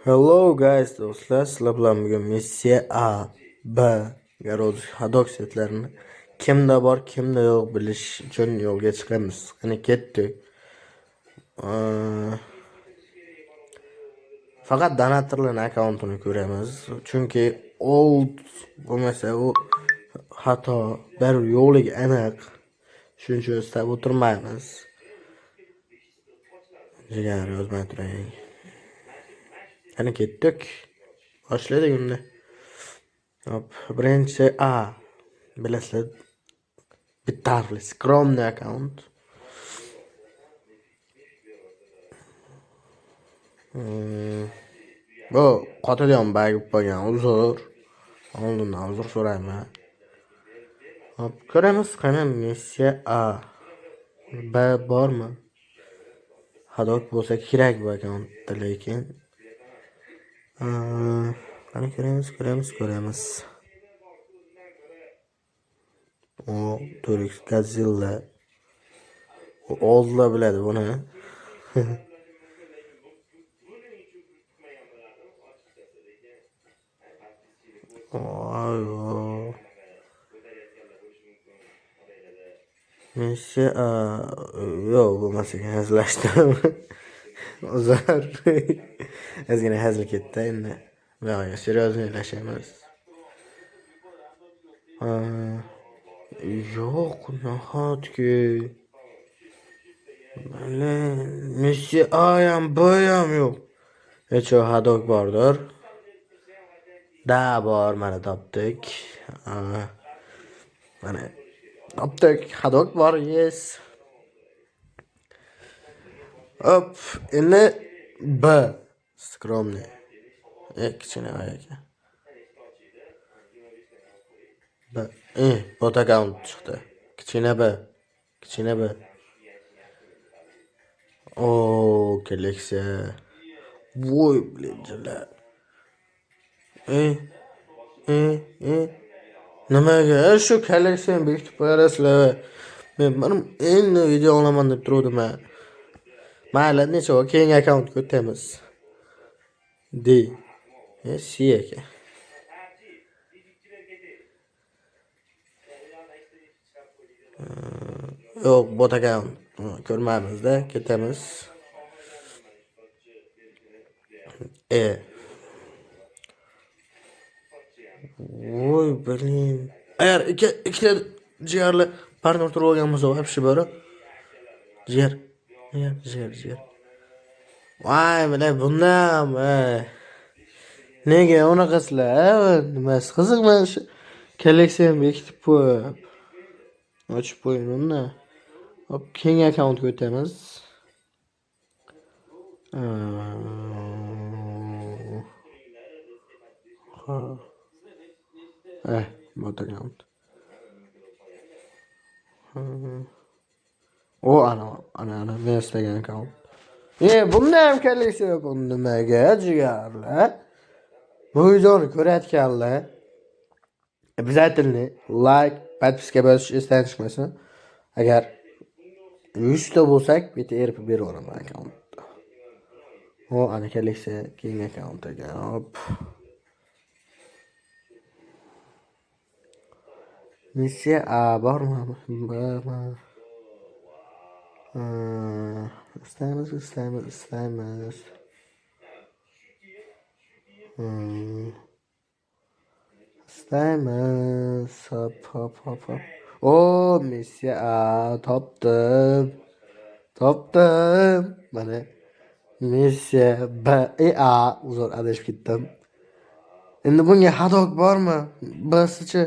Hello guys do'stlar, sizlar bilan bugun missiya A, B garoj hadok setlarini kimda bor, kimda yo'q bilish uchun yo'lga chiqamiz. Qani ketdik. Faqat donatorlarning akkauntini ko'ramiz, chunki old bo'lmasa u xato bir yo'qligi aniq. Shuning uchun istab o'tirmaymiz. Jigar yozmay turing. Qani ketdik. Boshladik unda. Hop, birinchi A. Bilasizlar, bitarli, skromniy akkaunt. Bu qotadigan bagib bo'lgan uzr. Oldindan uzr so'rayman. Hop, ko'ramiz qani missiya A. B bormi? Hadok bo'lsa kerak bu akkauntda, lekin qani ko'ramiz. O Turk Godzilla. O oldla biladi buni. Oy. Missiya yo'q, bo'lmasa hazillashdim. Uzr. Ozgina hazil ketdi endi. Voy, seriozlashamiz. Yo'q, nahotki. Mana missiya A ham B ham yo'q. Hech hadok bordir. Da bor, mana topdik. Mana topdik, hadok bor, yes. Hop, endi B. Skromniy. Kichkina ekan. B. Bot account chiqdi. Kichkina B. Kolleksiya. Voy, bilinchilar. Nimaga shu kolleksiyani bekitib qo'yasizlar? Men endi video olaman deb turdim. Mayli, necha keyingi akkauntga o'tamiz. D. C ekan. Yo'q, bot account. Ko'rmaymiz-da, ketamiz. Voy, blin. Agar ikkita jigarli partner turib olgan bo'lsa, вообще bora. Jigar. Voy, mana bundan. Nega unaqasizlar? Nimasi qiziqmi shu kolleksiyani bekitib qo'yib. Ochib qo'ying unda. Hop, keyingi akkauntga o'tamiz. Bot account. Ana men istagan akkaunt. Bunda ham kolleksiya yo'q, nimaga jigarlar? Bu videoni ko'rayotganlar обязательно like, подписка bosish esdan chiqmasin. Agar 100 ta bo'lsak, bitta erib beraman akkauntda. Ana kolleksiya keyingi akkaunt ekan. Hop. Missiya A bormi? Istaymiz. Istaymiz. Hop. Missiya A topdim. Mana missiya B A uzr adashib ketdim. Endi bunga hadok bormi? Basichi.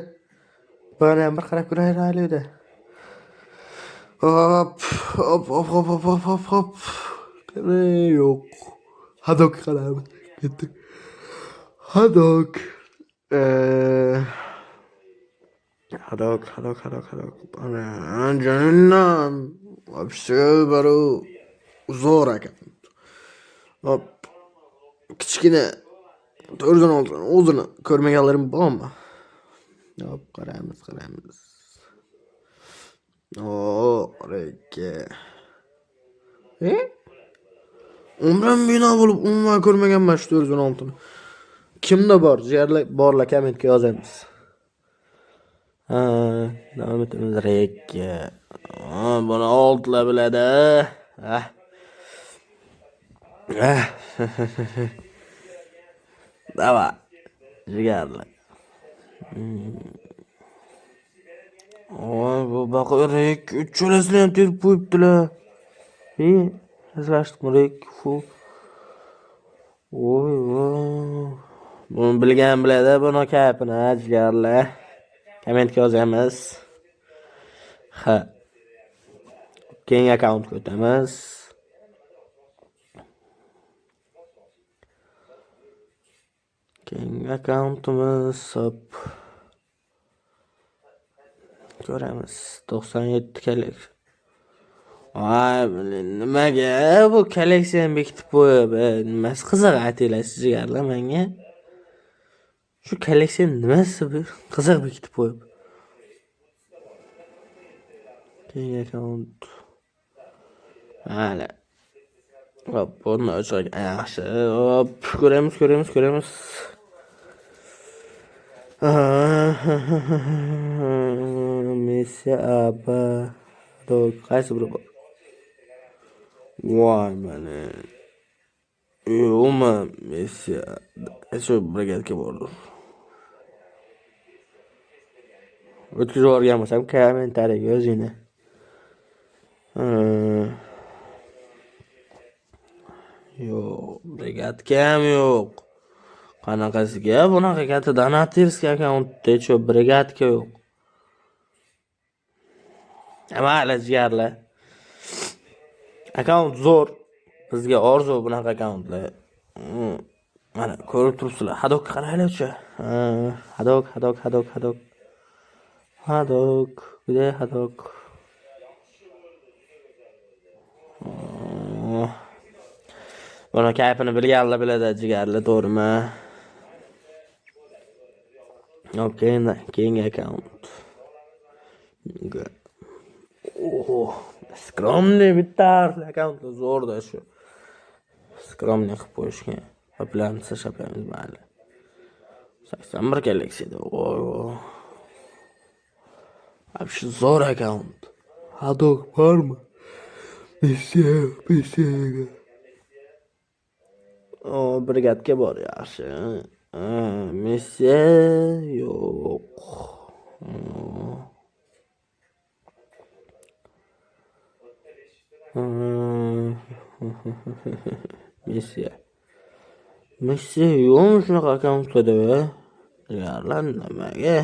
Bana ham bir qarab ko'raylik-da. Hop. Yo'q. Hadok qaraymiz. Ketdi. Hadok. Hadok. Ana jannam. Вообще baru zo'r ekan. Hop. Kichkina 416 o'zini ko'rmaganlarim bormi? Hop, qaraymiz. Reka. Umrim bino bo'lib umuman ko'rmaganman shu 416 ni. Kimda bor? Jigarlar borlar kommentga yozamiz. Ha, davom etamiz. Rekka. Buni oltlar biladi. Ah. Ah. Давай. Jigarlar. Bu baqirek ucholasini ham terib qo'yibdilar. Hazırlaştık mı rek? Oy oy. Bunu bilgan biladi buni kapini jigarlar. Kommentga yozamiz. Ha. Keng akkauntga o'tamiz. Keng akkauntimiz hop. Ko'ramiz. 97 kalik. Ay, nimaga bu kolleksiyani bekitib qo'yib, nimasi qiziq aytinglar jigarlar menga. Shu kolleksiya nimasi bu? Qiziq bekitib qo'yib. Keng akkaunt. Hala. Hop, buni o'chirib yaxshi. Hop, ko'ramiz. Messi aba. Qaysi biri bor? Voy mana. Yo'qmi Messi. Shu brigadga bordim. O'tkazib yuborgan bo'lsam kommentariyaga yozinglar. Yo'q, brigadga ham yo'q. Qanaqasiga bunaqa katta donatorskiy akkauntda shu brigadga yo'q. Mayli jigarlar. Akkaunt zo'r. Bizga orzu bunaqa akkauntlar. Mana ko'rib turibsizlar. Hadok qaranglar-chi. Hadok. Где hadok? Buni kayfini bilganlar biladi jigarlar, to'g'rimi? Okey, keng akkaunt. Skromniy bitta akkaunt zo'rda shu. Skromniy qilib qo'yishgan. Poplarni sashapamiz mayli. 81 kolleksiyada. Shu zo'r akkaunt. Hadok bormi? Messi. Brigadga bor yaxshi. Messi yo'q. Messi yo'qmi shunaqa akkauntlarda? Jigarlar nimaga?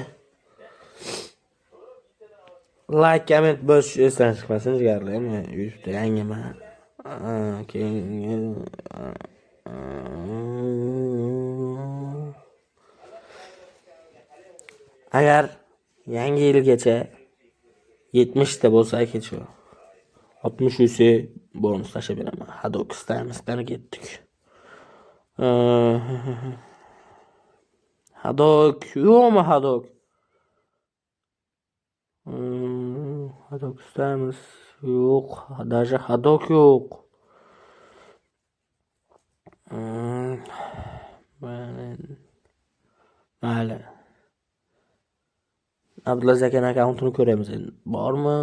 Like, comment bosish esdan chiqmasin jigarlar. YouTube'da yangiman. Agar yangi yilgacha 70 ta bo'lsa kecha 60 use bonus tashab beraman. Hadok istayimizdan ketdik. Hadok yo'qmi hadok? Hadok istaymiz. Yo'q, даже hadok yo'q. Mayli. Abdulaziz aka akkauntini ko'ramiz endi. Bormi?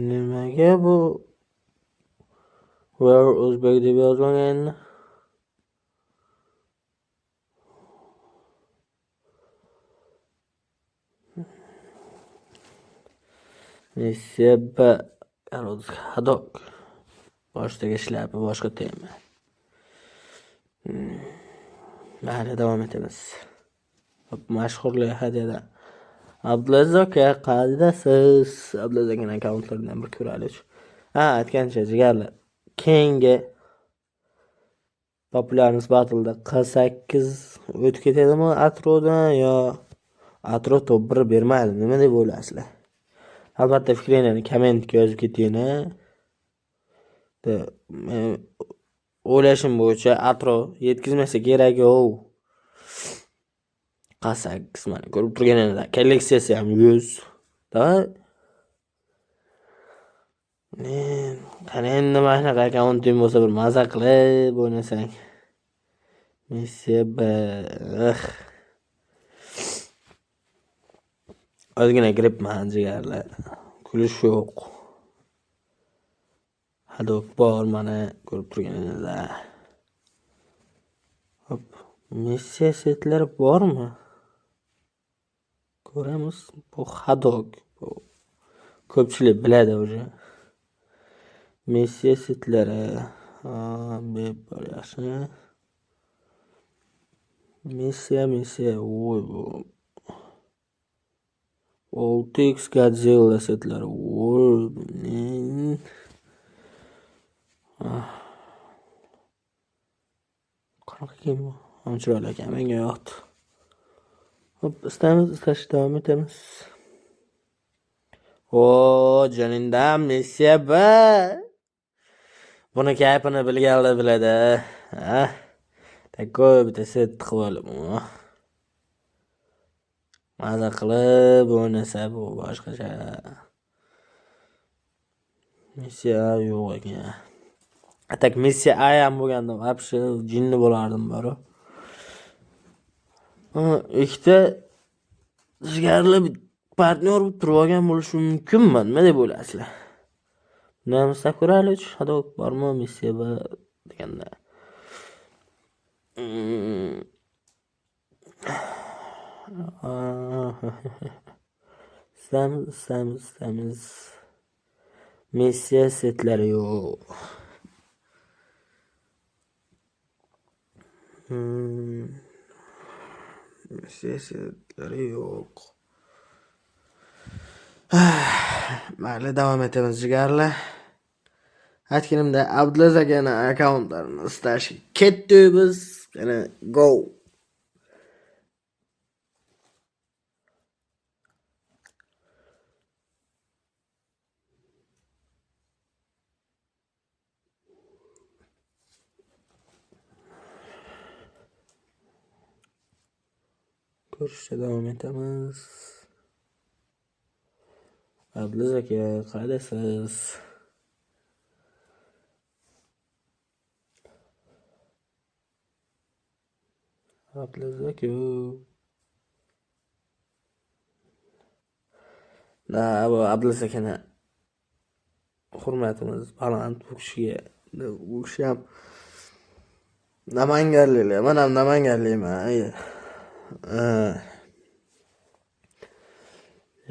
Nimaga bu? Where Uzbek deb yozgan. Messi hadok. Boshdagi shlapa boshqa tema. Mayli, davom etamiz. Mashhurlar hadiyada. Abdulaziz aka qaydasiz? Abdulaziz aka akkauntlaridan bir ko'raylik. Aytgancha jigarlar. Keyingi Popularness Battle'da Q8 o'tib ketadimi Atrodan yo Atro top 1 bermaydi? Nima deb o'ylaysizlar? Albatta fikringizni kommentga yozib ketinglar. O'ylashim bo'yicha Atro yetkazmasa kerak yo'q. Q8 mana ko'rib turganingizdek kolleksiyasi ham 100 da. Qani endi mana shunaqa akkaunting bo'lsa bir maza qilib o'ynasang. Missiya ozgina giribman jigarlar. Kulish yo'q. Hadok bor mana ko'rib turganingizlar. Hop. Missiya setlari bormi? Ko'ramiz. Bu hadok. Ko'pchilik biladi o'zi. Missiya setlari. Bor yaxshi. Missiya. Voy bu. 6x Godzilla setlari. Voy. Qanaqa kiyim bu? Chiroyli ekan, menga yoqdi. Hop, istashni davom etamiz. Joningdan missiya buni kayfini bilganlar biladi. Takoy bitta set qilib olib. Maza qilib o'ynasa bu boshqacha. Missiya yo'q ekan. Atak missiya A ham bo'lganda вообще jinni bo'lardim baro. Ikkita jigarli partnyor bo'lib turib olgan bo'lishi mumkinmi? Nima deb o'ylaysizlar? Namsa ko'raylik, hadok bormi missiya deganda. Istamiz. Missiya setlari yo'q. Missiya setlari yo'q. Mayli, davom etamiz jigarlar. Aytganimda Abdulaziz akani akkauntlarini istash ketdik biz. Yana go. Ko'rishda davom etamiz. Abdulaziz aka, qaydasiz? Abdulaziz aka. Bu Abdulaziz akani hurmatimiz baland bu kishiga. Bu kishi ham Namanganliklar, men ham Namanganlikman.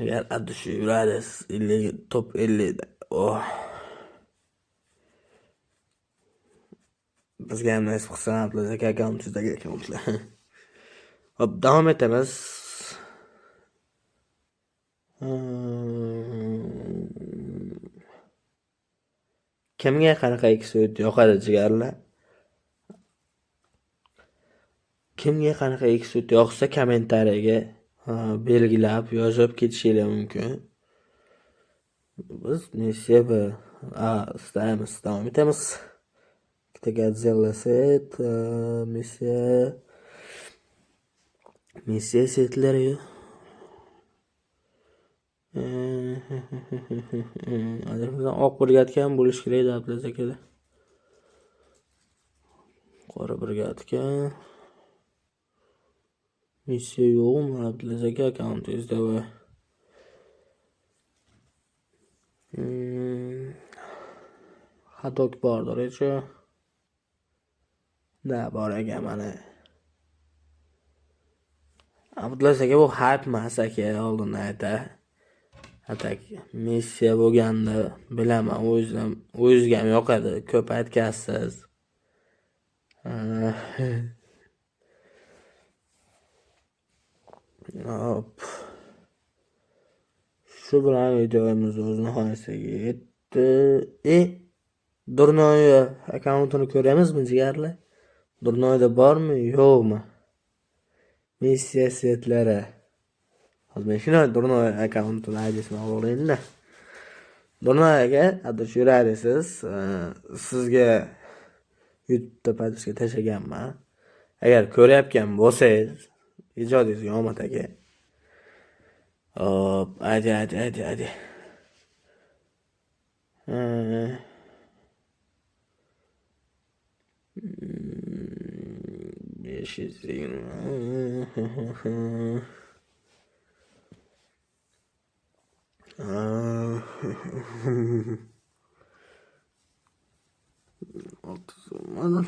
Agar addishi yuradiz 50 top 50 da. Bizga ham nasib qilsa Abdulaziz aka akkauntingizdagi akkauntlar. Hop, davom etamiz. Kimga qanaqa eksot yoqadi jigarlar? Kimga qanaqa eksot yoqsa kommentariyaga belgilab yozib ketishingiz mumkin. Biz missiya istaymiz, davom etamiz. Ikkita Godzilla set, missiya setlari. Adamdan oq birgatgan bo'lish kerak Abdulaziz akada. Qora birgatgan. Missiya yo'qmi Abdulaziz aka akkauntingizda va hadok bordir-chi? Da, bor ekan mana. Abdulaziz aka bu hype emas aka, oldindan aytay. Atak missiya bo'lganda bilaman, o'zizga ham yoqadi, ko'p aytgansiz. Hop. Shu bilan videomiz o'z nihoyasiga yetdi. Durnoy akkauntini ko'ramizmi jigarlar? Durnoyda bormi, yo'qmi? Missiya setlari. Hozir shuni Durnoy akkauntini adresini olaylik-da. Durnoy aka, adres yurarsiz. Sizga YouTube'da podpiska tashlaganman. Agar ko'rayotgan bo'lsangiz, ijodingizga omad aka. Hop, aydi. 520. Otuz olmadı.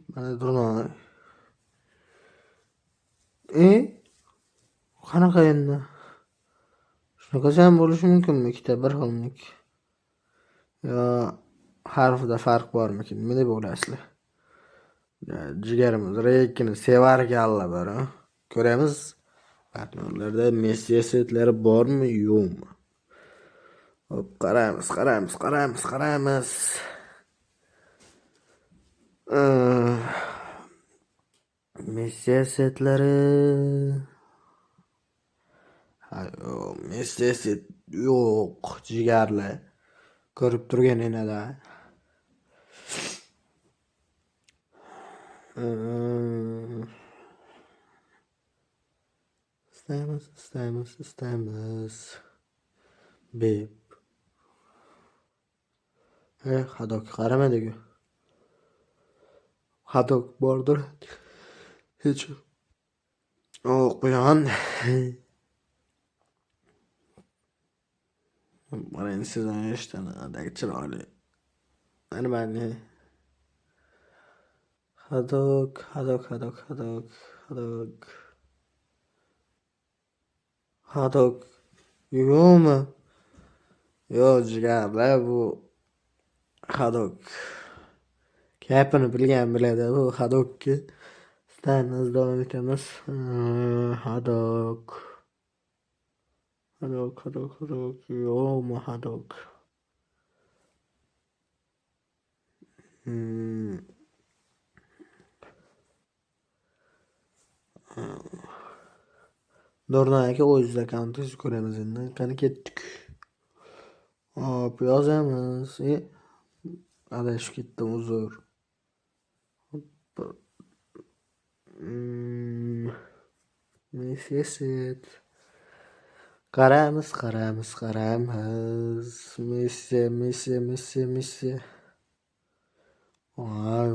Mana durma. Qanaqa endi? Shunaqa ham bo'lishi mumkinmi? Ikkita bir xillik. Yo, harfida farq bormikin? Nima deb o'ylaysizlar? Jigarimiz reykini sevarganlar bor. Ko'ramiz. Partnerlarda Messi setlari bormi, yo'qmi? Hop, qaraymiz. Messi setlari. Messi set yo'q, jigarli. Ko'rib turgan enada. İstemiz. Beb. Hadok qaramadik. Hadok bordir. Hiç. O'qigan. Mana endi sizdan eshitganidagi chiroyli. Mana. Hadok. Yo'qmi? Yo'q, jigarlar bu Hadok. Gapini bilgan biladi bu Hadokki. Staymiz, davom etamiz. Hadok. Yo'qmi Hadok? Dorna aka o'z akkauntingizni ko'ramiz endi. Qani ketdik. Hop, yozamiz. Adashib ketdim, uzr. Messi. Qaraymiz. Messi. Voy.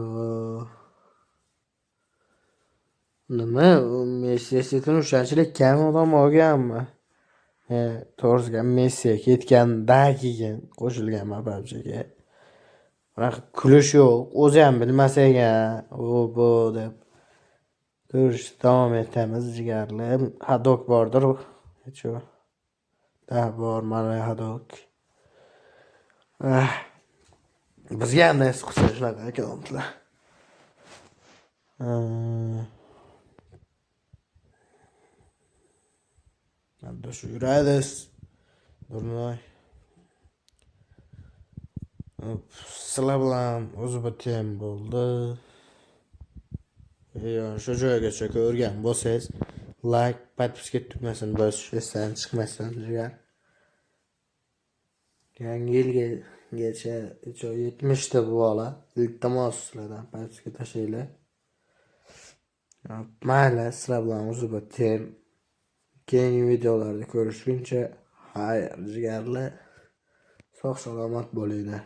Nima? Messi setini o'shanchalik kam odam olganmi? To'g'risiga Messi ketgandan keyin qo'shilganman PUBG'ga. Bunaqa kulish yo'q. O'zi ham bilmas ekan. Bu deb. Ko'rish davom etamiz jigarlar. Hadok bordir. Hech yo'q. Bor mana Hadok. Bizga ham nasib qilsa shunaqa akkauntlar. Endi shu yuradiz. Durmay. Sizlar bilan o'zi bitim bo'ldi. Shu joygacha ko'rgan bo'lsangiz, like, podpiska tugmasini bosish esdan chiqmasin jigar. Yangi yilgacha 70 ta bu bola. Iltimos sizlardan podpiska tashlaylar. Mayli, sizlar bilan o'zi bitim. Keyingi videolarda ko'rishguncha, xayr jigarlar. Sog' salomat bo'linglar.